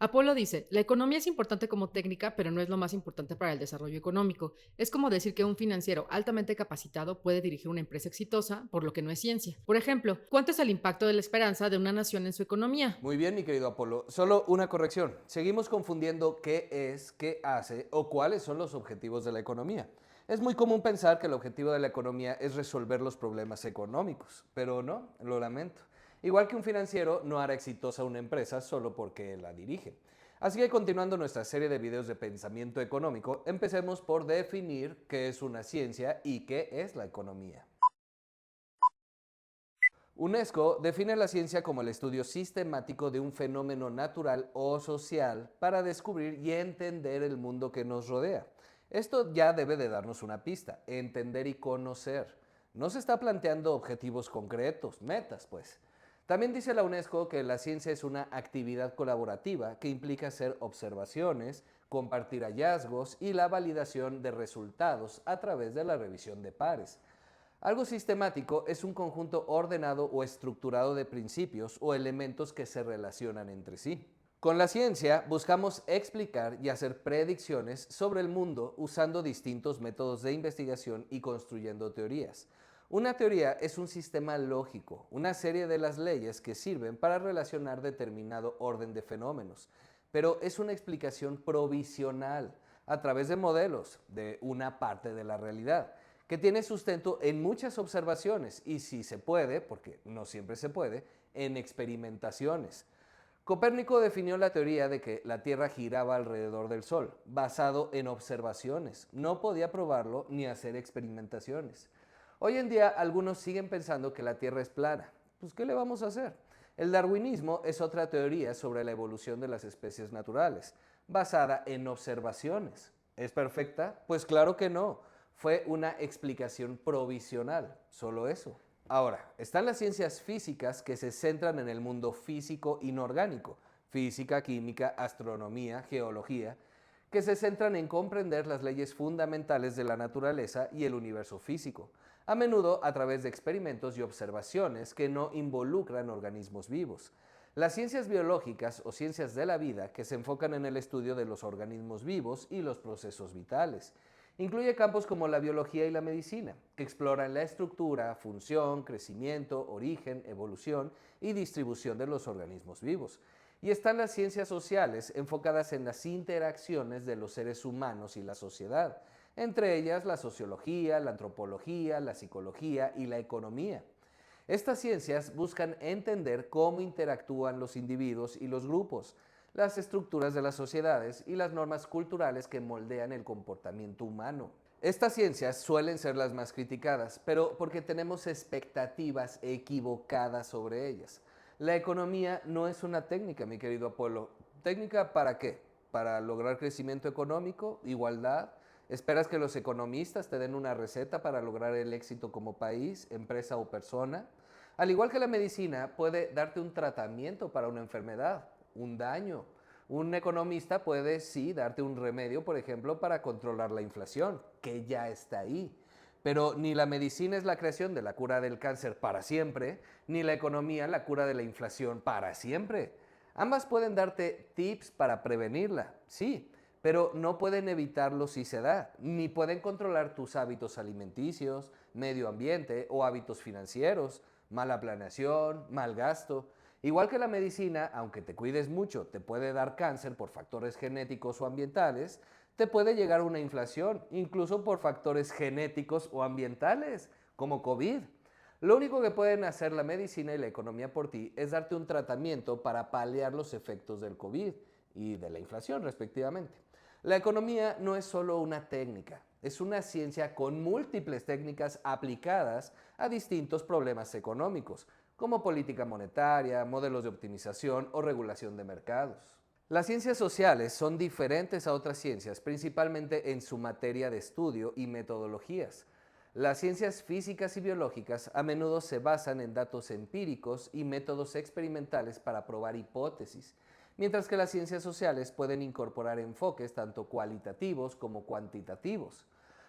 Apolo dice, la economía es importante como técnica, pero no es lo más importante para el desarrollo económico. Es como decir que un financiero altamente capacitado puede dirigir una empresa exitosa, por lo que no es ciencia. Por ejemplo, ¿cuánto es el impacto de la esperanza de una nación en su economía? Muy bien, mi querido Apolo. Solo una corrección. Seguimos confundiendo qué es, qué hace o cuáles son los objetivos de la economía. Es muy común pensar que el objetivo de la economía es resolver los problemas económicos, pero no, lo lamento. Igual que un financiero no hará exitosa una empresa solo porque la dirige. Así que continuando nuestra serie de videos de pensamiento económico, empecemos por definir qué es una ciencia y qué es la economía. UNESCO define la ciencia como el estudio sistemático de un fenómeno natural o social para descubrir y entender el mundo que nos rodea. Esto ya debe de darnos una pista, entender y conocer. No se está planteando objetivos concretos, metas pues. También dice la UNESCO que la ciencia es una actividad colaborativa que implica hacer observaciones, compartir hallazgos y la validación de resultados a través de la revisión de pares. Algo sistemático es un conjunto ordenado o estructurado de principios o elementos que se relacionan entre sí. Con la ciencia buscamos explicar y hacer predicciones sobre el mundo usando distintos métodos de investigación y construyendo teorías. Una teoría es un sistema lógico, una serie de las leyes que sirven para relacionar determinado orden de fenómenos, pero es una explicación provisional a través de modelos de una parte de la realidad que tiene sustento en muchas observaciones y si se puede, porque no siempre se puede, en experimentaciones. Copérnico definió la teoría de que la Tierra giraba alrededor del Sol, basado en observaciones. No podía probarlo ni hacer experimentaciones. Hoy en día algunos siguen pensando que la Tierra es plana. Pues ¿qué le vamos a hacer? El darwinismo es otra teoría sobre la evolución de las especies naturales, basada en observaciones. ¿Es perfecta? Pues claro que no. Fue una explicación provisional, solo eso. Ahora, están las ciencias físicas que se centran en el mundo físico inorgánico, física, química, astronomía, geología, que se centran en comprender las leyes fundamentales de la naturaleza y el universo físico, a menudo a través de experimentos y observaciones que no involucran organismos vivos. Las ciencias biológicas o ciencias de la vida, que se enfocan en el estudio de los organismos vivos y los procesos vitales. Incluye campos como la biología y la medicina, que exploran la estructura, función, crecimiento, origen, evolución y distribución de los organismos vivos. Y están las ciencias sociales, enfocadas en las interacciones de los seres humanos y la sociedad, entre ellas la sociología, la antropología, la psicología y la economía. Estas ciencias buscan entender cómo interactúan los individuos y los grupos, las estructuras de las sociedades y las normas culturales que moldean el comportamiento humano. Estas ciencias suelen ser las más criticadas, pero porque tenemos expectativas equivocadas sobre ellas. La economía no es una técnica, mi querido Apolo. ¿Técnica para qué? ¿Para lograr crecimiento económico, igualdad? ¿Esperas que los economistas te den una receta para lograr el éxito como país, empresa o persona? Al igual que la medicina, puede darte un tratamiento para una enfermedad, un daño. Un economista puede sí darte un remedio, por ejemplo, para controlar la inflación, que ya está ahí. Pero ni la medicina es la creación de la cura del cáncer para siempre, ni la economía la cura de la inflación para siempre. Ambas pueden darte tips para prevenirla, sí, pero no pueden evitarlo si se da, ni pueden controlar tus hábitos alimenticios, medio ambiente o hábitos financieros, mala planeación, mal gasto. Igual que la medicina, aunque te cuides mucho, te puede dar cáncer por factores genéticos o ambientales, te puede llegar una inflación, incluso por factores genéticos o ambientales, como COVID. Lo único que pueden hacer la medicina y la economía por ti es darte un tratamiento para paliar los efectos del COVID y de la inflación, respectivamente. La economía no es solo una técnica, es una ciencia con múltiples técnicas aplicadas a distintos problemas económicos, como política monetaria, modelos de optimización o regulación de mercados. Las ciencias sociales son diferentes a otras ciencias, principalmente en su materia de estudio y metodologías. Las ciencias físicas y biológicas a menudo se basan en datos empíricos y métodos experimentales para probar hipótesis, mientras que las ciencias sociales pueden incorporar enfoques tanto cualitativos como cuantitativos.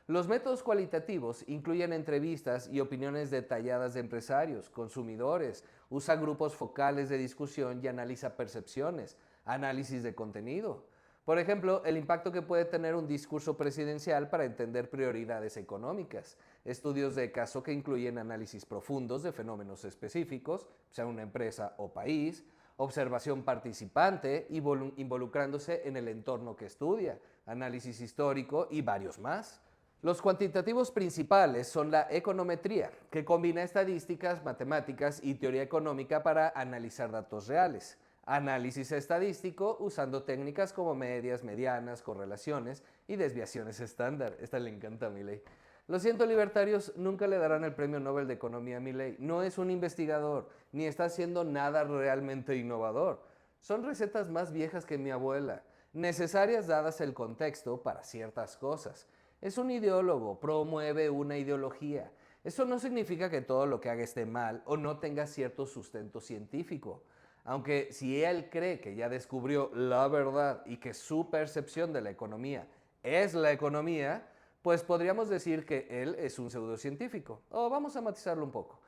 Los métodos cualitativos incluyen entrevistas y opiniones detalladas de empresarios, consumidores, usa grupos focales de discusión y analiza percepciones, análisis de contenido. Por ejemplo, el impacto que puede tener un discurso presidencial para entender prioridades económicas, estudios de caso que incluyen análisis profundos de fenómenos específicos, sea una empresa o país, observación participante, involucrándose en el entorno que estudia, análisis histórico y varios más. Los cuantitativos principales son la econometría, que combina estadísticas, matemáticas y teoría económica para analizar datos reales. Análisis estadístico usando técnicas como medias, medianas, correlaciones y desviaciones estándar. Esta le encanta a Milei. Lo siento, libertarios, nunca le darán el premio Nobel de Economía a Milei. No es un investigador, ni está haciendo nada realmente innovador. Son recetas más viejas que mi abuela, necesarias dadas el contexto para ciertas cosas. Es un ideólogo, promueve una ideología. Eso no significa que todo lo que haga esté mal o no tenga cierto sustento científico. Aunque si él cree que ya descubrió la verdad y que su percepción de la economía es la economía, pues podríamos decir que él es un pseudocientífico. O vamos a matizarlo un poco.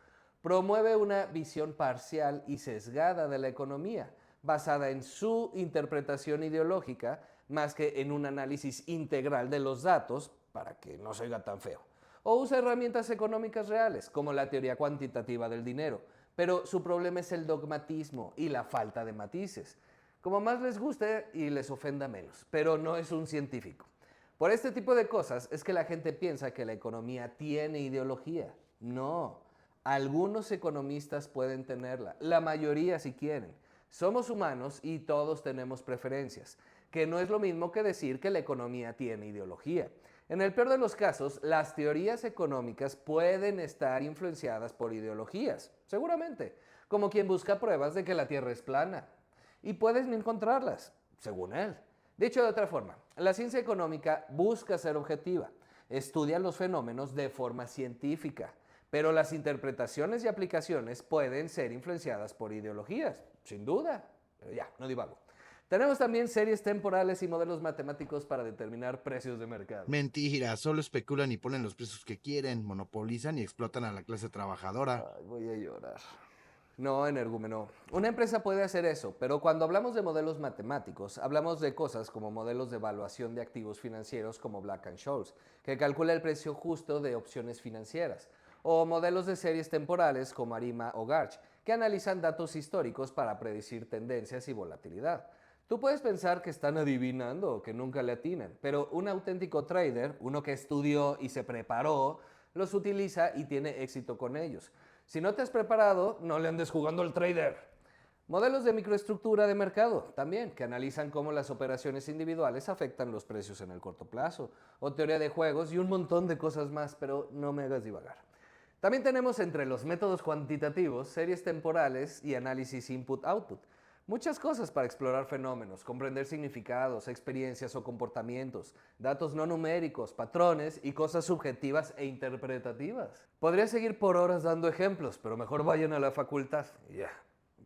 Promueve una visión parcial y sesgada de la economía, basada en su interpretación ideológica, más que en un análisis integral de los datos, para que no se oiga tan feo. O usa herramientas económicas reales, como la teoría cuantitativa del dinero, pero su problema es el dogmatismo y la falta de matices. Como más les guste y les ofenda menos, pero no es un científico. Por este tipo de cosas es que la gente piensa que la economía tiene ideología. No, algunos economistas pueden tenerla, la mayoría si quieren. Somos humanos y todos tenemos preferencias, que no es lo mismo que decir que la economía tiene ideología. En el peor de los casos, las teorías económicas pueden estar influenciadas por ideologías, seguramente, como quien busca pruebas de que la Tierra es plana. Y puedes no encontrarlas, según él. Dicho de otra forma, la ciencia económica busca ser objetiva, estudia los fenómenos de forma científica, pero las interpretaciones y aplicaciones pueden ser influenciadas por ideologías, sin duda. Pero ya, no divago. Tenemos también series temporales y modelos matemáticos para determinar precios de mercado. Mentira, solo especulan y ponen los precios que quieren, monopolizan y explotan a la clase trabajadora. Ay, voy a llorar. No, energúmeno. Una empresa puede hacer eso, pero cuando hablamos de modelos matemáticos, hablamos de cosas como modelos de evaluación de activos financieros como Black-Scholes, que calcula el precio justo de opciones financieras, o modelos de series temporales como ARIMA o GARCH, que analizan datos históricos para predecir tendencias y volatilidad. Tú puedes pensar que están adivinando o que nunca le atinan, pero un auténtico trader, uno que estudió y se preparó, los utiliza y tiene éxito con ellos. Si no te has preparado, no le andes jugando al trader. Modelos de microestructura de mercado también, que analizan cómo las operaciones individuales afectan los precios en el corto plazo, o teoría de juegos y un montón de cosas más, pero no me hagas divagar. También tenemos entre los métodos cuantitativos series temporales y análisis input-output. Muchas cosas para explorar fenómenos, comprender significados, experiencias o comportamientos, datos no numéricos, patrones y cosas subjetivas e interpretativas. Podría seguir por horas dando ejemplos, pero mejor vayan a la facultad. Ya.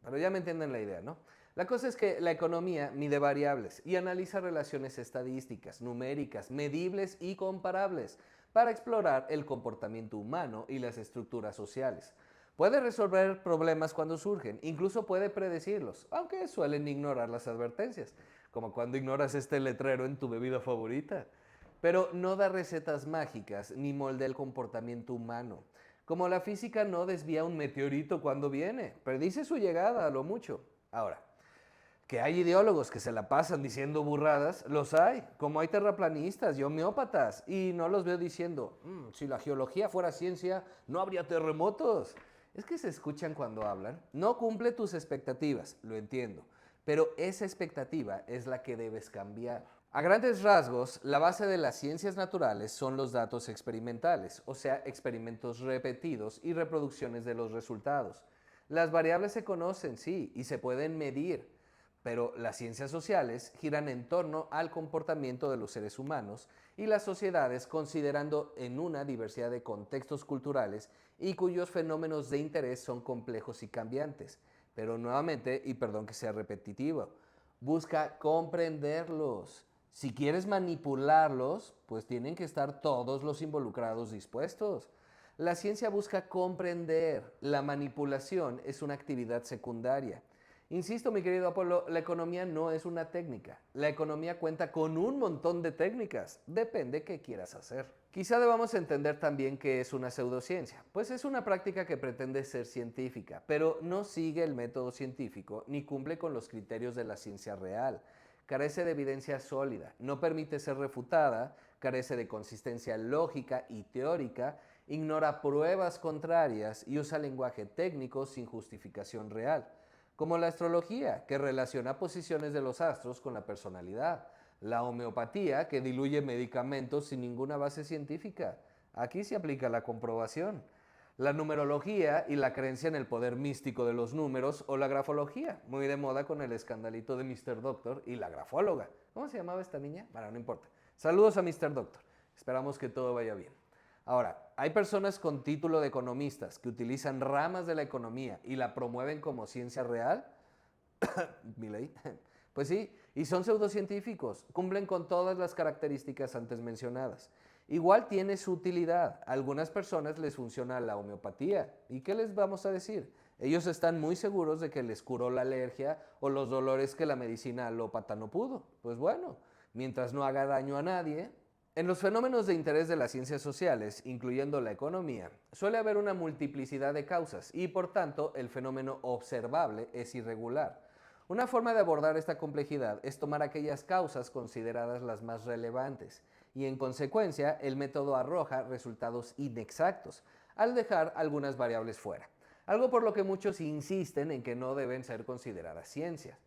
Pero ya me entienden la idea, ¿no? La cosa es que la economía mide variables y analiza relaciones estadísticas, numéricas, medibles y comparables para explorar el comportamiento humano y las estructuras sociales. Puede resolver problemas cuando surgen, incluso puede predecirlos, aunque suelen ignorar las advertencias, como cuando ignoras este letrero en tu bebida favorita. Pero no da recetas mágicas ni moldea el comportamiento humano. Como la física no desvía un meteorito cuando viene, predice su llegada a lo mucho. Ahora, que hay ideólogos que se la pasan diciendo burradas, los hay, como hay terraplanistas y homeópatas, y no los veo diciendo, si la geología fuera ciencia, no habría terremotos. Es que se escuchan cuando hablan. No cumple tus expectativas, lo entiendo, pero esa expectativa es la que debes cambiar. A grandes rasgos, la base de las ciencias naturales son los datos experimentales, o sea, experimentos repetidos y reproducciones de los resultados. Las variables se conocen, sí, y se pueden medir, pero las ciencias sociales giran en torno al comportamiento de los seres humanos y las sociedades considerando en una diversidad de contextos culturales y cuyos fenómenos de interés son complejos y cambiantes. Pero nuevamente, y perdón que sea repetitivo, busca comprenderlos. Si quieres manipularlos, pues tienen que estar todos los involucrados dispuestos. La ciencia busca comprender. La manipulación es una actividad secundaria. Insisto, mi querido Apolo, la economía no es una técnica. La economía cuenta con un montón de técnicas. Depende qué quieras hacer. Quizá debamos entender también qué es una pseudociencia, pues es una práctica que pretende ser científica, pero no sigue el método científico ni cumple con los criterios de la ciencia real. Carece de evidencia sólida, no permite ser refutada, carece de consistencia lógica y teórica, ignora pruebas contrarias y usa lenguaje técnico sin justificación real, como la astrología, que relaciona posiciones de los astros con la personalidad, la homeopatía, que diluye medicamentos sin ninguna base científica. Aquí se aplica la comprobación. La numerología y la creencia en el poder místico de los números, o la grafología, muy de moda con el escandalito de Mr. Doctor y la grafóloga. ¿Cómo se llamaba esta niña? Bueno, no importa. Saludos a Mr. Doctor. Esperamos que todo vaya bien. Ahora, hay personas con título de economistas que utilizan ramas de la economía y la promueven como ciencia real. Milei. Pues sí, y son pseudocientíficos, cumplen con todas las características antes mencionadas. Igual tiene su utilidad. A algunas personas les funciona la homeopatía. ¿Y qué les vamos a decir? Ellos están muy seguros de que les curó la alergia o los dolores que la medicina alópata no pudo. Pues bueno, mientras no haga daño a nadie. En los fenómenos de interés de las ciencias sociales, incluyendo la economía, suele haber una multiplicidad de causas y por tanto el fenómeno observable es irregular. Una forma de abordar esta complejidad es tomar aquellas causas consideradas las más relevantes y en consecuencia el método arroja resultados inexactos al dejar algunas variables fuera, algo por lo que muchos insisten en que no deben ser consideradas ciencias.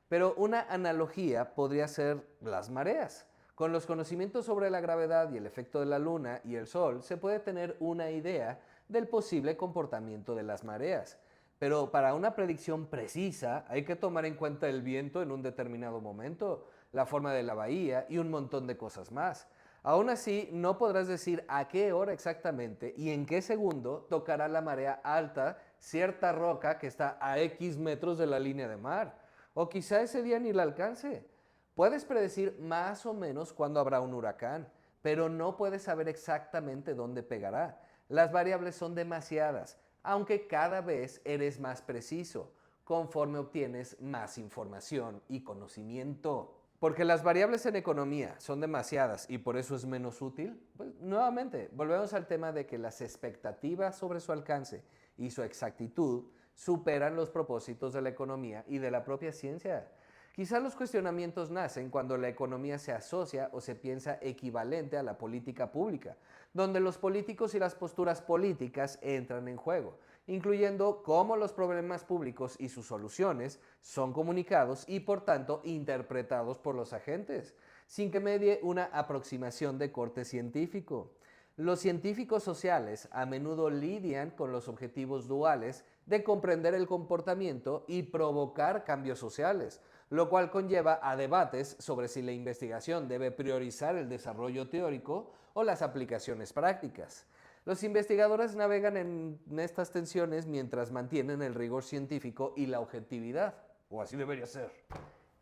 Pero una analogía podría ser las mareas. Con los conocimientos sobre la gravedad y el efecto de la luna y el sol se puede tener una idea del posible comportamiento de las mareas. Pero para una predicción precisa hay que tomar en cuenta el viento en un determinado momento, la forma de la bahía y un montón de cosas más. Aún así, no podrás decir a qué hora exactamente y en qué segundo tocará la marea alta cierta roca que está a X metros de la línea de mar. O quizá ese día ni la alcance. Puedes predecir más o menos cuándo habrá un huracán, pero no puedes saber exactamente dónde pegará. Las variables son demasiadas, aunque cada vez eres más preciso, conforme obtienes más información y conocimiento. Porque las variables en economía son demasiadas y por eso es menos útil, pues nuevamente volvemos al tema de que las expectativas sobre su alcance y su exactitud superan los propósitos de la economía y de la propia ciencia. Quizá los cuestionamientos nacen cuando la economía se asocia o se piensa equivalente a la política pública, donde los políticos y las posturas políticas entran en juego, incluyendo cómo los problemas públicos y sus soluciones son comunicados y por tanto interpretados por los agentes, sin que medie una aproximación de corte científico. Los científicos sociales a menudo lidian con los objetivos duales de comprender el comportamiento y provocar cambios sociales, lo cual conlleva a debates sobre si la investigación debe priorizar el desarrollo teórico o las aplicaciones prácticas. Los investigadores navegan en estas tensiones mientras mantienen el rigor científico y la objetividad, o así debería ser.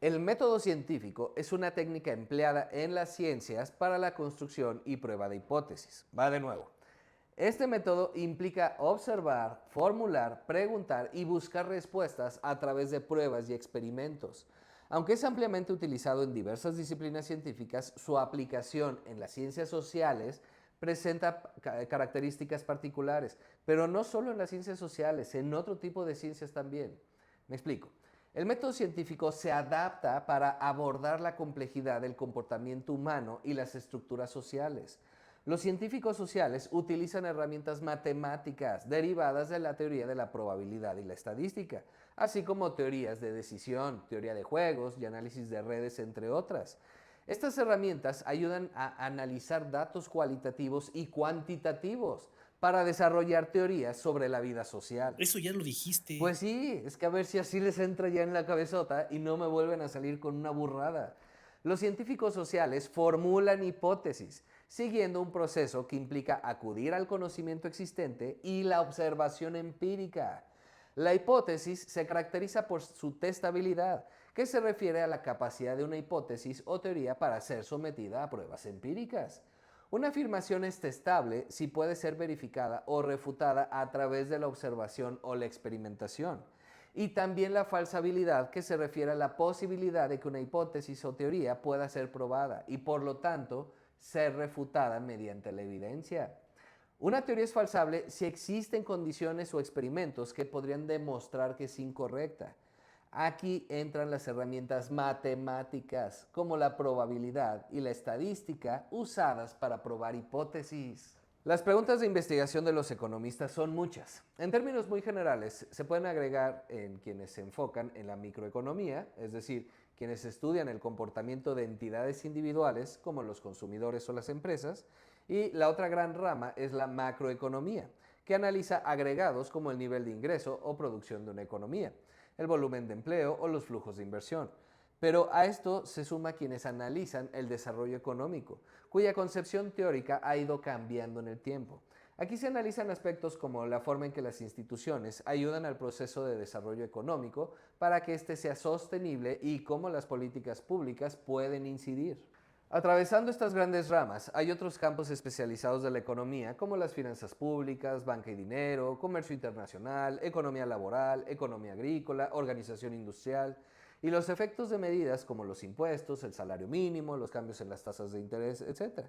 El método científico es una técnica empleada en las ciencias para la construcción y prueba de hipótesis. Va de nuevo. Este método implica observar, formular, preguntar y buscar respuestas a través de pruebas y experimentos. Aunque es ampliamente utilizado en diversas disciplinas científicas, su aplicación en las ciencias sociales presenta características particulares, pero no solo en las ciencias sociales, en otro tipo de ciencias también. Me explico. El método científico se adapta para abordar la complejidad del comportamiento humano y las estructuras sociales. Los científicos sociales utilizan herramientas matemáticas derivadas de la teoría de la probabilidad y la estadística, así como teorías de decisión, teoría de juegos y análisis de redes, entre otras. Estas herramientas ayudan a analizar datos cualitativos y cuantitativos para desarrollar teorías sobre la vida social. Eso ya lo dijiste. Pues sí, es que a ver si así les entra ya en la cabezota y no me vuelven a salir con una burrada. Los científicos sociales formulan hipótesis, siguiendo un proceso que implica acudir al conocimiento existente y la observación empírica. La hipótesis se caracteriza por su testabilidad, que se refiere a la capacidad de una hipótesis o teoría para ser sometida a pruebas empíricas. Una afirmación es testable si puede ser verificada o refutada a través de la observación o la experimentación. y también la falsabilidad, que se refiere a la posibilidad de que una hipótesis o teoría pueda ser probada y por lo tanto ser refutada mediante la evidencia. Una teoría es falsable si existen condiciones o experimentos que podrían demostrar que es incorrecta. Aquí entran las herramientas matemáticas, como la probabilidad y la estadística, usadas para probar hipótesis. Las preguntas de investigación de los economistas son muchas. En términos muy generales, se pueden agregar en quienes se enfocan en la microeconomía, es decir, quienes estudian el comportamiento de entidades individuales como los consumidores o las empresas, y la otra gran rama es la macroeconomía, que analiza agregados como el nivel de ingreso o producción de una economía, el volumen de empleo o los flujos de inversión. Pero a esto se suma quienes analizan el desarrollo económico, cuya concepción teórica ha ido cambiando en el tiempo. Aquí se analizan aspectos como la forma en que las instituciones ayudan al proceso de desarrollo económico para que éste sea sostenible y cómo las políticas públicas pueden incidir. Atravesando estas grandes ramas, hay otros campos especializados de la economía, como las finanzas públicas, banca y dinero, comercio internacional, economía laboral, economía agrícola, organización industrial, y los efectos de medidas como los impuestos, el salario mínimo, los cambios en las tasas de interés, etc.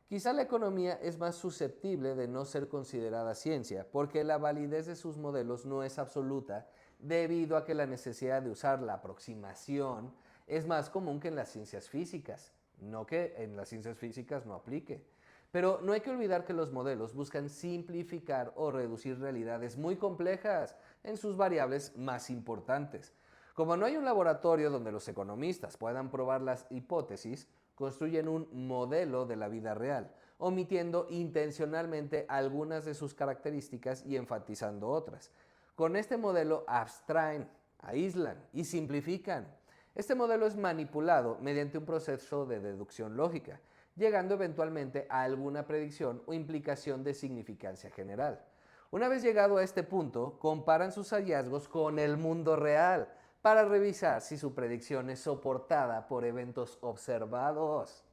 Quizá la economía es más susceptible de no ser considerada ciencia, porque la validez de sus modelos no es absoluta, debido a que la necesidad de usar la aproximación es más común que en las ciencias físicas. No que en las ciencias físicas no aplique. Pero no hay que olvidar que los modelos buscan simplificar o reducir realidades muy complejas en sus variables más importantes. Como no hay un laboratorio donde los economistas puedan probar las hipótesis, construyen un modelo de la vida real, omitiendo intencionalmente algunas de sus características y enfatizando otras. Con este modelo abstraen, aíslan y simplifican. Este modelo es manipulado mediante un proceso de deducción lógica, llegando eventualmente a alguna predicción o implicación de significancia general. Una vez llegado a este punto, comparan sus hallazgos con el mundo real para revisar si su predicción es soportada por eventos observados.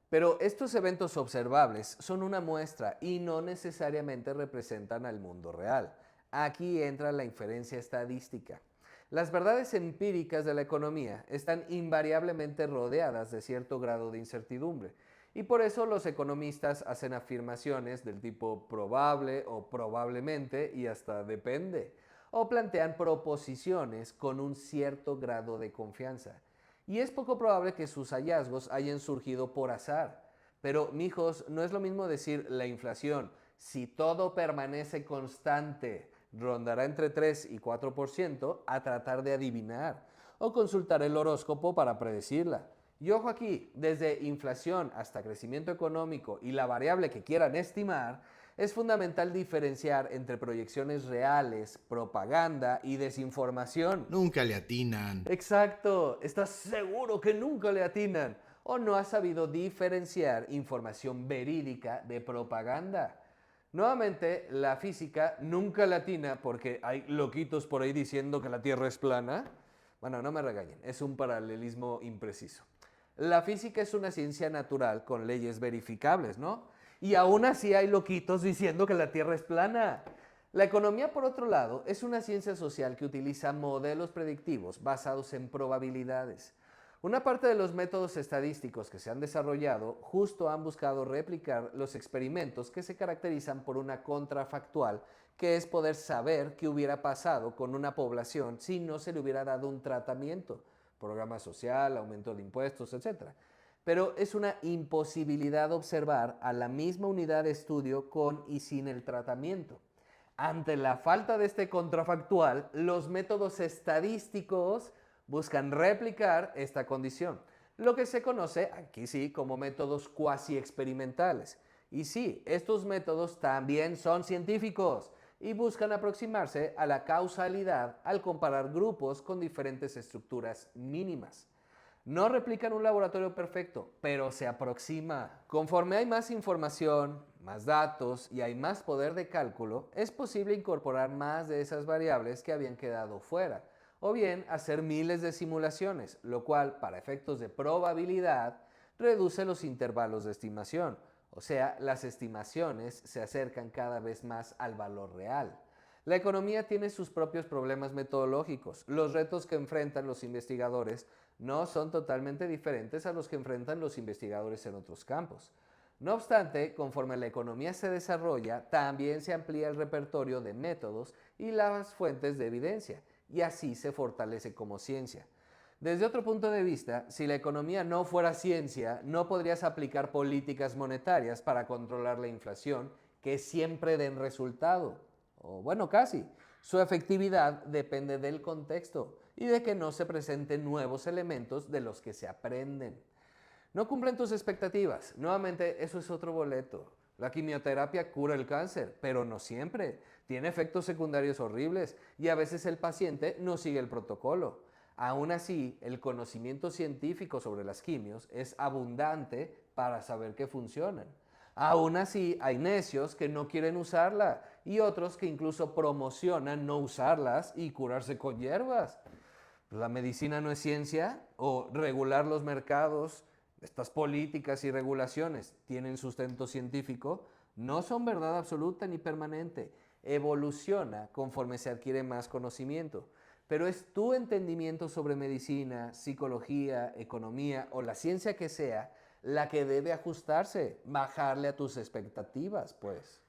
Pero estos eventos observables son una muestra y no necesariamente representan al mundo real. Aquí entra la inferencia estadística. Las verdades empíricas de la economía están invariablemente rodeadas de cierto grado de incertidumbre, y por eso los economistas hacen afirmaciones del tipo probable o probablemente y hasta depende, o plantean proposiciones con un cierto grado de confianza. Y es poco probable que sus hallazgos hayan surgido por azar. Pero, mijos, no es lo mismo decir la inflación, si todo permanece constante, rondará entre 3 y 4%, a tratar de adivinar o consultar el horóscopo para predecirla. Y ojo aquí, desde inflación hasta crecimiento económico y la variable que quieran estimar, es fundamental diferenciar entre proyecciones reales, propaganda y desinformación. Nunca le atinan. Exacto, ¿estás seguro que nunca le atinan? ¿O no has sabido diferenciar información verídica de propaganda? Nuevamente, la física nunca le atina porque hay loquitos por ahí diciendo que la Tierra es plana. Bueno, no me regañen, es un paralelismo impreciso. La física es una ciencia natural con leyes verificables, ¿no? Y aún así hay loquitos diciendo que la Tierra es plana. La economía, por otro lado, es una ciencia social que utiliza modelos predictivos basados en probabilidades. Una parte de los métodos estadísticos que se han desarrollado justo han buscado replicar los experimentos que se caracterizan por una contrafactual, que es poder saber qué hubiera pasado con una población si no se le hubiera dado un tratamiento, programa social, aumento de impuestos, etc. Pero es una imposibilidad observar a la misma unidad de estudio con y sin el tratamiento. Ante la falta de este contrafactual, los métodos estadísticos buscan replicar esta condición, lo que se conoce aquí sí como métodos cuasi experimentales. Y sí, estos métodos también son científicos y buscan aproximarse a la causalidad al comparar grupos con diferentes estructuras mínimas. No replican un laboratorio perfecto, pero se aproxima. Conforme hay más información, más datos y hay más poder de cálculo, es posible incorporar más de esas variables que habían quedado fuera, o bien hacer miles de simulaciones, lo cual, para efectos de probabilidad, reduce los intervalos de estimación. O sea, las estimaciones se acercan cada vez más al valor real. La economía tiene sus propios problemas metodológicos. Los retos que enfrentan los investigadores no son totalmente diferentes a los que enfrentan los investigadores en otros campos. No obstante, conforme la economía se desarrolla, también se amplía el repertorio de métodos y las fuentes de evidencia, y así se fortalece como ciencia. Desde otro punto de vista, si la economía no fuera ciencia, no podrías aplicar políticas monetarias para controlar la inflación que siempre den resultado. O bueno, casi. Su efectividad depende del contexto y de que no se presenten nuevos elementos de los que se aprenden. No cumplen tus expectativas. Nuevamente, eso es otro boleto. La quimioterapia cura el cáncer, pero no siempre. Tiene efectos secundarios horribles y a veces el paciente no sigue el protocolo. Aún así, el conocimiento científico sobre las quimios es abundante para saber que funcionan. Aún así, hay necios que no quieren usarla y otros que incluso promocionan no usarlas y curarse con hierbas. ¿La medicina no es ciencia? ¿O regular los mercados, estas políticas y regulaciones tienen sustento científico? No son verdad absoluta ni permanente. Evoluciona conforme se adquiere más conocimiento. Pero es tu entendimiento sobre medicina, psicología, economía o la ciencia que sea la que debe ajustarse, bajarle a tus expectativas, pues.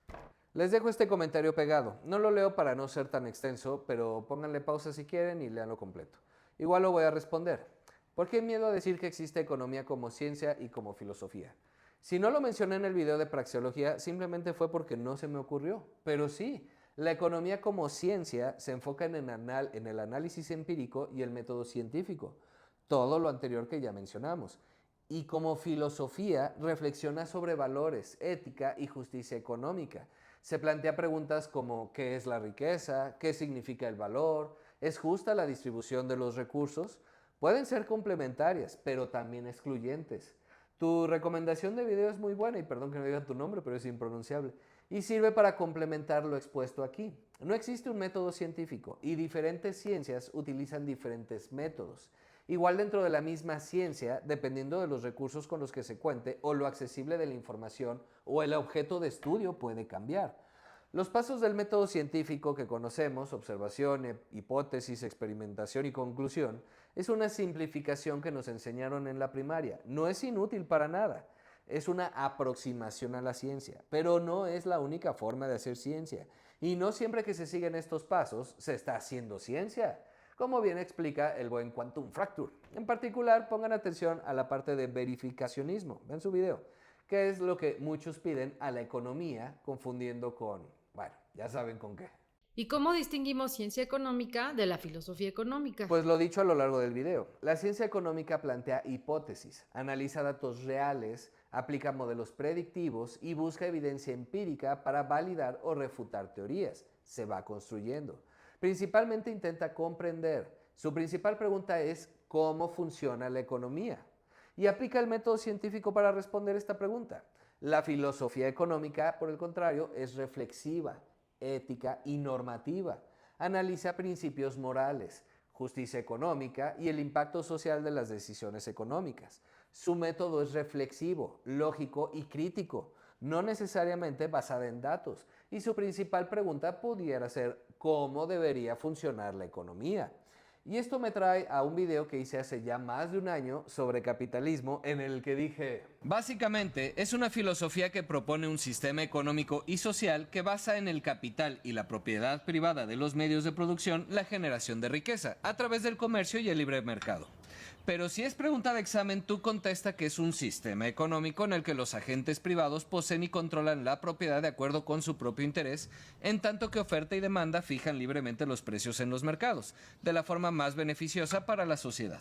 Les dejo este comentario pegado. No lo leo para no ser tan extenso, pero pónganle pausa si quieren y leanlo completo. Igual lo voy a responder. ¿Por qué miedo a decir que existe economía como ciencia y como filosofía? Si no lo mencioné en el video de praxeología, simplemente fue porque no se me ocurrió. Pero sí, la economía como ciencia se enfoca en el análisis empírico y el método científico. Todo lo anterior que ya mencionamos. Y como filosofía reflexiona sobre valores, ética y justicia económica. Se plantea preguntas como ¿qué es la riqueza? ¿Qué significa el valor? ¿Es justa la distribución de los recursos? Pueden ser complementarias, pero también excluyentes. Tu recomendación de video es muy buena y perdón que no diga tu nombre, pero es impronunciable. Y sirve para complementar lo expuesto aquí. No existe un método científico y diferentes ciencias utilizan diferentes métodos. Igual dentro de la misma ciencia, dependiendo de los recursos con los que se cuente o lo accesible de la información o el objeto de estudio puede cambiar. Los pasos del método científico que conocemos, observación, hipótesis, experimentación y conclusión, es una simplificación que nos enseñaron en la primaria. No es inútil para nada. Es una aproximación a la ciencia, pero no es la única forma de hacer ciencia. Y no siempre que se siguen estos pasos se está haciendo ciencia, como bien explica el buen Quantum Fracture. En particular, pongan atención a la parte de verificacionismo, ven su video, que es lo que muchos piden a la economía, confundiendo con, bueno, ya saben con qué. ¿Y cómo distinguimos ciencia económica de la filosofía económica? Pues lo dicho a lo largo del video. La ciencia económica plantea hipótesis, analiza datos reales, aplica modelos predictivos y busca evidencia empírica para validar o refutar teorías. Se va construyendo. Principalmente intenta comprender. Su principal pregunta es ¿cómo funciona la economía? Y aplica el método científico para responder esta pregunta. La filosofía económica, por el contrario, es reflexiva, ética y normativa. Analiza principios morales, justicia económica y el impacto social de las decisiones económicas. Su método es reflexivo, lógico y crítico, no necesariamente basada en datos. Y su principal pregunta pudiera ser ¿cómo debería funcionar la economía? Y esto me trae a un video que hice hace ya más de un año sobre capitalismo en el que dije: básicamente, es una filosofía que propone un sistema económico y social que basa en el capital y la propiedad privada de los medios de producción la generación de riqueza, a través del comercio y el libre mercado. Pero si es pregunta de examen, tú contesta que es un sistema económico en el que los agentes privados poseen y controlan la propiedad de acuerdo con su propio interés, en tanto que oferta y demanda fijan libremente los precios en los mercados, de la forma más beneficiosa para la sociedad.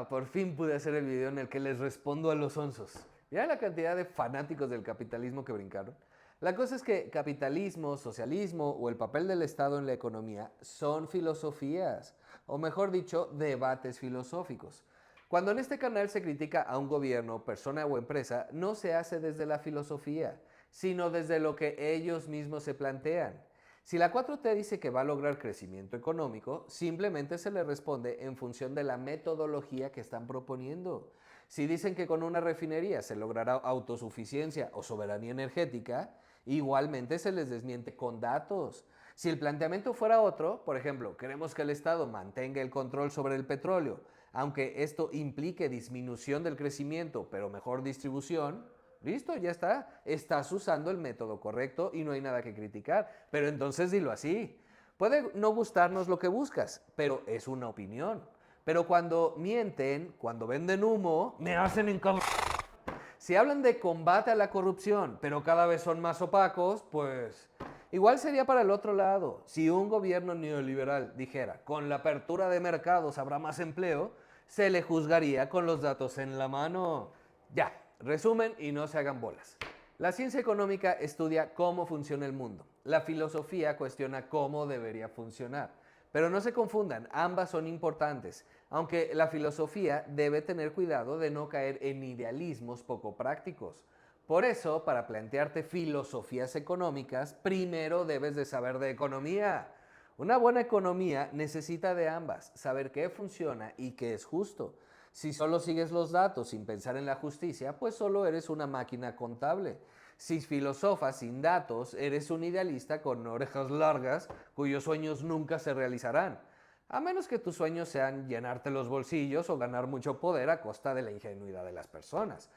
por fin pude hacer el video en el que les respondo a los onzos. ¿Ya la cantidad de fanáticos del capitalismo que brincaron? La cosa es que capitalismo, socialismo o el papel del Estado en la economía son filosofías, o mejor dicho, debates filosóficos. Cuando en este canal se critica a un gobierno, persona o empresa, no se hace desde la filosofía, sino desde lo que ellos mismos se plantean. Si la 4T dice que va a lograr crecimiento económico, simplemente se le responde en función de la metodología que están proponiendo. Si dicen que con una refinería se logrará autosuficiencia o soberanía energética, igualmente se les desmiente con datos. Si el planteamiento fuera otro, por ejemplo, queremos que el Estado mantenga el control sobre el petróleo, aunque esto implique disminución del crecimiento, pero mejor distribución, listo, ya está. Estás usando el método correcto y no hay nada que criticar. Pero entonces dilo así. Puede no gustarnos lo que buscas, pero es una opinión. Pero cuando mienten, cuando venden humo, me hacen encabronar. Si hablan de combate a la corrupción, pero cada vez son más opacos, pues igual sería para el otro lado. Si un gobierno neoliberal dijera, con la apertura de mercados habrá más empleo, se le juzgaría con los datos en la mano. Ya, resumen y no se hagan bolas. La ciencia económica estudia cómo funciona el mundo. La filosofía cuestiona cómo debería funcionar. Pero no se confundan, ambas son importantes, aunque la filosofía debe tener cuidado de no caer en idealismos poco prácticos. Por eso, para plantearte filosofías económicas, primero debes de saber de economía. Una buena economía necesita de ambas, saber qué funciona y qué es justo. Si solo sigues los datos sin pensar en la justicia, pues solo eres una máquina contable. Si filosofas sin datos, eres un idealista con orejas largas cuyos sueños nunca se realizarán. A menos que tus sueños sean llenarte los bolsillos o ganar mucho poder a costa de la ingenuidad de las personas.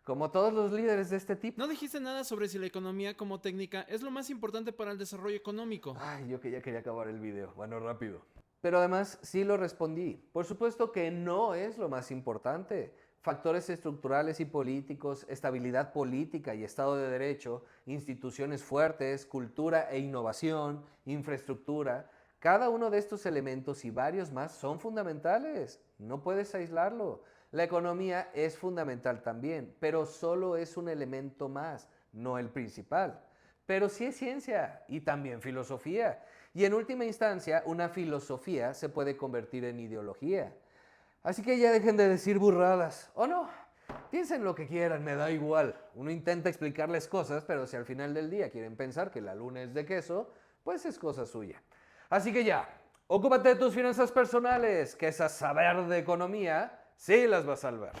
Como todos los líderes de este tipo. No dijiste nada sobre si la economía como técnica es lo más importante para el desarrollo económico. Ay, yo que ya quería acabar el video. Bueno, rápido. Pero además sí lo respondí. Por supuesto que no es lo más importante. Factores estructurales y políticos, estabilidad política y Estado de Derecho, instituciones fuertes, cultura e innovación, infraestructura. Cada uno de estos elementos y varios más son fundamentales. No puedes aislarlo. La economía es fundamental también, pero solo es un elemento más, no el principal. Pero sí es ciencia y también filosofía. Y en última instancia, una filosofía se puede convertir en ideología. Así que ya dejen de decir burradas, ¿o no? Piensen lo que quieran, me da igual. Uno intenta explicarles cosas, pero si al final del día quieren pensar que la luna es de queso, pues es cosa suya. Así que ya, ocúpate de tus finanzas personales, que esa saber de economía sí las va a salvar.